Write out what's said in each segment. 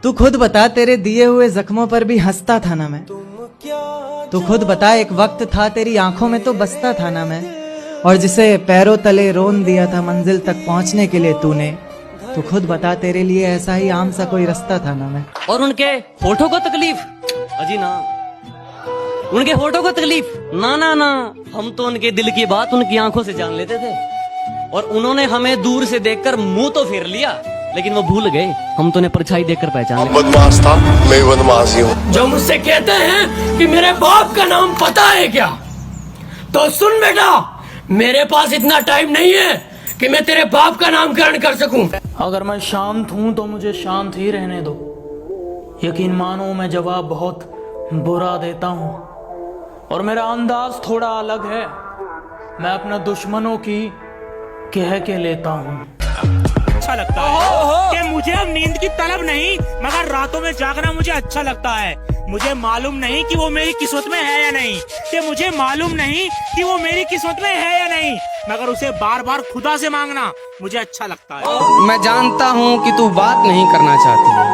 तू खुद बता, तेरे दिए हुए जख्मों पर भी हंसता था ना मैं। तू खुद बता, एक वक्त था तेरी आंखों में तो बसता था ना मैं। और जिसे पैरों तले रोन दिया था मंजिल तक पहुंचने के लिए तूने, तू खुद बता, तेरे लिए ऐसा ही आम सा कोई रास्ता था ना मैं। और उनके होठों को तकलीफ, अजी ना, उनके होठों को तकलीफ ना ना ना, हम तो उनके दिल की बात उनकी आंखों से जान लेते थे। और उन्होंने हमें दूर से देखकर मुंह तो फेर लिया, लेकिन वो भूल गए हम तो उन्हें परछाई देखकर पहचान लिया। बदमाश था, मैं बदमाश ही हूँ। जो मुझसे कहते हैं कि मेरे बाप का नाम पता है क्या, तो सुन बेटा, मेरे पास इतना टाइम नहीं है कि मैं तेरे बाप का नामकरण कर सकूं। अगर मैं शांत हूं तो मुझे शांत ही रहने दो। यकीन मानो मैं जवाब बहुत बुरा देता हूं और मेरा अंदाज थोड़ा अलग है। मैं अपना दुश्मनों की कह के लेता हूं। अच्छा लगता है कि मुझे अब नींद की तलब नहीं, मगर रातों में जागना मुझे अच्छा लगता है। मुझे मालूम नहीं कि वो मेरी किस्मत में है या नहीं, कि मुझे मालूम नहीं कि वो मेरी किस्मत में है या नहीं, मगर उसे बार बार खुदा से मांगना मुझे अच्छा लगता है। मैं जानता हूँ कि तू बात नहीं करना चाहती है।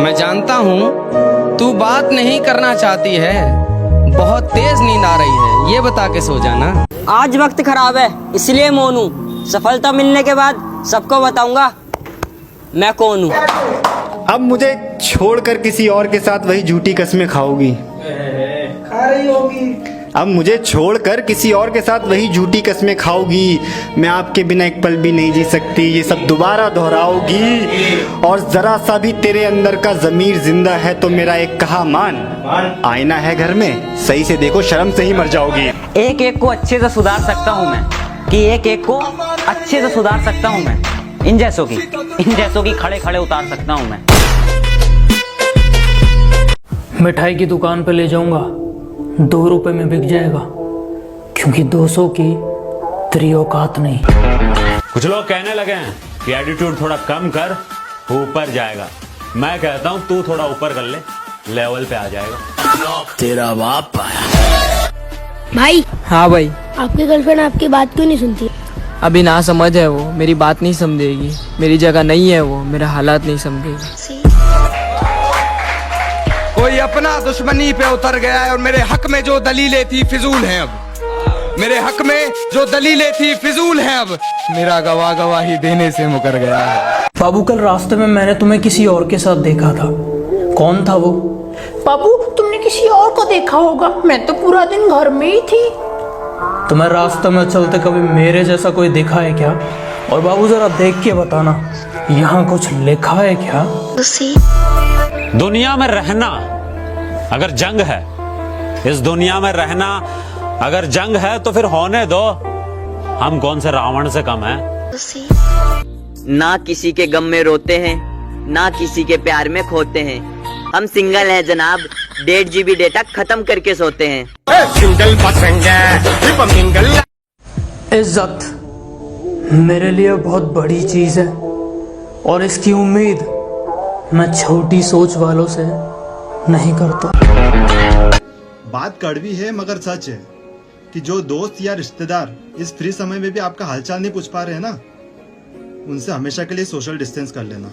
मैं जानता हूँ तू बात नहीं करना चाहती है। बहुत तेज नींद आ रही है, ये बता के सो जाना। आज वक्त खराब है इसलिए मौन हूँ। सफलता मिलने के बाद सबको बताऊंगा मैं कौन हूँ। अब मुझे छोड़कर किसी और के साथ वही झूठी कस्में खाओगी। खा रही होगी। अब मुझे छोड़कर किसी और के साथ वही झूठी कस्में खाओगी। मैं आपके बिना एक पल भी नहीं जी सकती, ये सब दोबारा दोहराओगी। और जरा सा भी तेरे अंदर का जमीर जिंदा है तो मेरा एक कहा मान। आईना है घर में, सही से देखो, शर्म से ही मर जाओगी। एक एक को अच्छे से सुधार सकता हूँ मैं, कि एक एक को अच्छे से सुधार सकता हूँ मैं। इन जैसों की खड़े खड़े उतार सकता हूँ मैं। मिठाई की दुकान पे ले जाऊंगा, 2 रुपए में बिक जाएगा, क्योंकि 200 की तेरी औकात नहीं। कुछ लोग कहने लगे हैं कि एटीट्यूड थोड़ा कम कर, ऊपर जाएगा। मैं कहता हूँ तू थोड़ा ऊपर कर ले, लेवल पे आ जाएगा। तेरा बाप भाई। हाँ भाई। आपकी गर्लफ्रेंड आपकी बात क्यों नहीं सुनती? अभी ना समझ है वो, मेरी बात नहीं समझेगी। मेरी जगह नहीं है वो, मेरा हालात नहीं समझेगी। कोई अपना दुश्मनी पे उतर गया है और मेरे हक में जो दलीलें थी फिजूल हैं। अब मेरे हक में जो दलीलें थी फिजूल हैं। अब मेरा गवाह गवाही देने से मुकर गया है। बाबू कल रास्ते में मैंने तुम्हें किसी और के साथ देखा था। कौन था वो? बाबू तुमने किसी और को देखा होगा, मैं तो पूरा दिन घर में ही थी। तुम्हें रास्ते में चलते कभी मेरे जैसा कोई देखा है क्या? और बाबू जरा देख के बताना, यहाँ कुछ लिखा है क्या? दुनिया में रहना अगर जंग है, इस दुनिया में रहना अगर जंग है तो फिर होने दो। हम कौन से रावण से कम हैं? ना किसी के गम में रोते हैं, ना किसी के प्यार में खोते हैं। हम सिंगल हैं जनाब, 1.5 GB डेटा खत्म करके सोते हैं। इज्जत मेरे लिए बहुत बड़ी चीज है और इसकी उम्मीद मैं छोटी सोच वालों से नहीं करता। बात कड़वी है मगर सच है कि जो दोस्त या रिश्तेदार इस फ्री समय में भी आपका हालचाल नहीं पूछ पा रहे हैं ना, उनसे हमेशा के लिए सोशल डिस्टेंस कर लेना।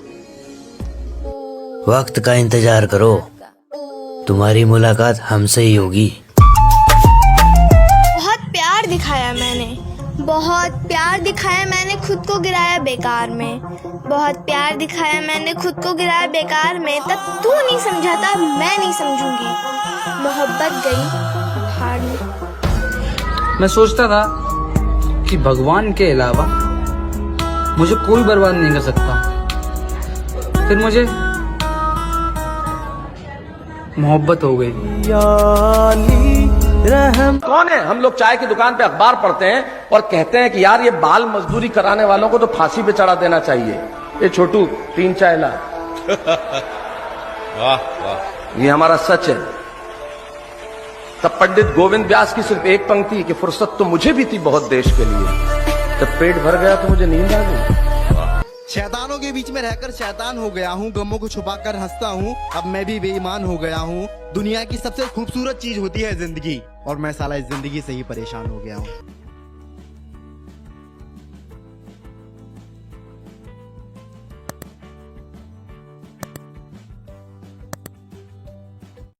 वक्त का इंतजार करो, तुम्हारी मुलाकात हमसे ही होगी। बहुत प्यार दिखाया मैंने, बहुत प्यार दिखाया मैंने, खुद को गिराया बेकार में। बहुत प्यार दिखाया मैंने, खुद को गिराया बेकार में। तब तू नहीं समझा था, मैं नहीं समझूंगी। मोहब्बत गई हार में। मैं सोचता था कि भगवान के अलावा मुझे कोई बर्बाद नहीं कर सकता। फिर मुझे मोहब्बत हो गई। कौन है? हम लोग चाय की दुकान पे अखबार पढ़ते हैं और कहते हैं कि यार ये बाल मजदूरी कराने वालों को तो फांसी पे चढ़ा देना चाहिए। ये छोटू 3 चाय ला। वाह वाह, ये हमारा सच है। तब पंडित गोविंद व्यास की सिर्फ एक पंक्ति कि फुर्सत तो मुझे भी थी बहुत देश के लिए। जब पेट भर गया तो मुझे नींद आ गई। शैतानों के बीच में रहकर शैतान हो गया हूँ, गमों को छुपाकर हंसता हूँ। अब मैं भी बेईमान हो गया हूँ। दुनिया की सबसे खूबसूरत चीज होती है जिंदगी, और मैं साला इस जिंदगी से ही परेशान हो गया हूँ।